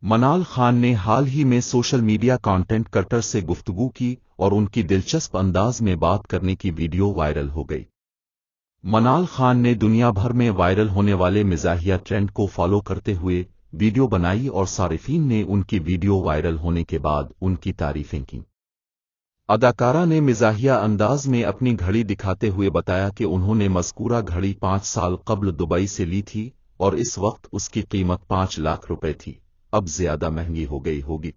منال خان نے حال ہی میں سوشل میڈیا کانٹینٹ کرٹر سے گفتگو کی اور ان کی دلچسپ انداز میں بات کرنے کی ویڈیو وائرل ہو گئی۔ منال خان نے دنیا بھر میں وائرل ہونے والے مزاحیہ ٹرینڈ کو فالو کرتے ہوئے ویڈیو بنائی اور صارفین نے ان کی ویڈیو وائرل ہونے کے بعد ان کی تعریفیں کیں۔ اداکارہ نے مزاحیہ انداز میں اپنی گھڑی دکھاتے ہوئے بتایا کہ انہوں نے مذکورہ گھڑی 5 سال قبل دبئی سے لی تھی اور اس وقت اس کی قیمت 5 لاکھ روپے تھی، اب زیادہ مہنگی ہو گئی ہوگی۔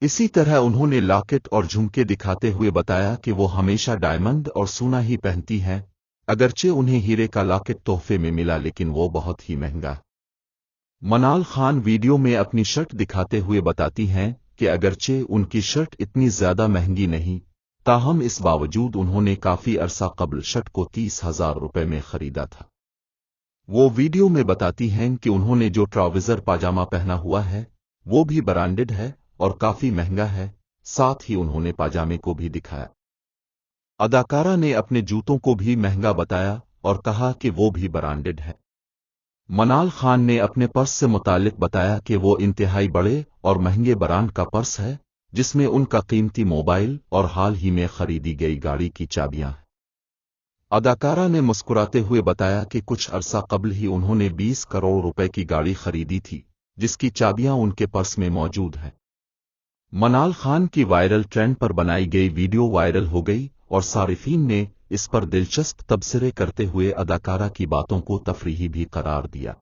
اسی طرح انہوں نے لاکٹ اور جھمکے دکھاتے ہوئے بتایا کہ وہ ہمیشہ ڈائمنڈ اور سونا ہی پہنتی ہیں، اگرچہ انہیں ہیرے کا لاکٹ تحفے میں ملا لیکن وہ بہت ہی مہنگا۔ منال خان ویڈیو میں اپنی شرٹ دکھاتے ہوئے بتاتی ہیں کہ اگرچہ ان کی شرٹ اتنی زیادہ مہنگی نہیں، تاہم اس باوجود انہوں نے کافی عرصہ قبل شرٹ کو 30,000 روپے میں خریدا تھا۔ وہ ویڈیو میں بتاتی ہیں کہ انہوں نے جو ٹراؤزر پاجامہ پہنا ہوا ہے وہ بھی برانڈڈ ہے اور کافی مہنگا ہے، ساتھ ہی انہوں نے پاجامے کو بھی دکھایا۔ اداکارہ نے اپنے جوتوں کو بھی مہنگا بتایا اور کہا کہ وہ بھی برانڈڈ ہے۔ منال خان نے اپنے پرس سے متعلق بتایا کہ وہ انتہائی بڑے اور مہنگے برانڈ کا پرس ہے، جس میں ان کا قیمتی موبائل اور حال ہی میں خریدی گئی گاڑی کی چابیاں ہیں۔ اداکارہ نے مسکراتے ہوئے بتایا کہ کچھ عرصہ قبل ہی انہوں نے 20 کروڑ روپے کی گاڑی خریدی تھی، جس کی چابیاں ان کے پرس میں موجود ہیں۔ منال خان کی وائرل ٹرینڈ پر بنائی گئی ویڈیو وائرل ہو گئی اور صارفین نے اس پر دلچسپ تبصرے کرتے ہوئے اداکارہ کی باتوں کو تفریحی بھی قرار دیا۔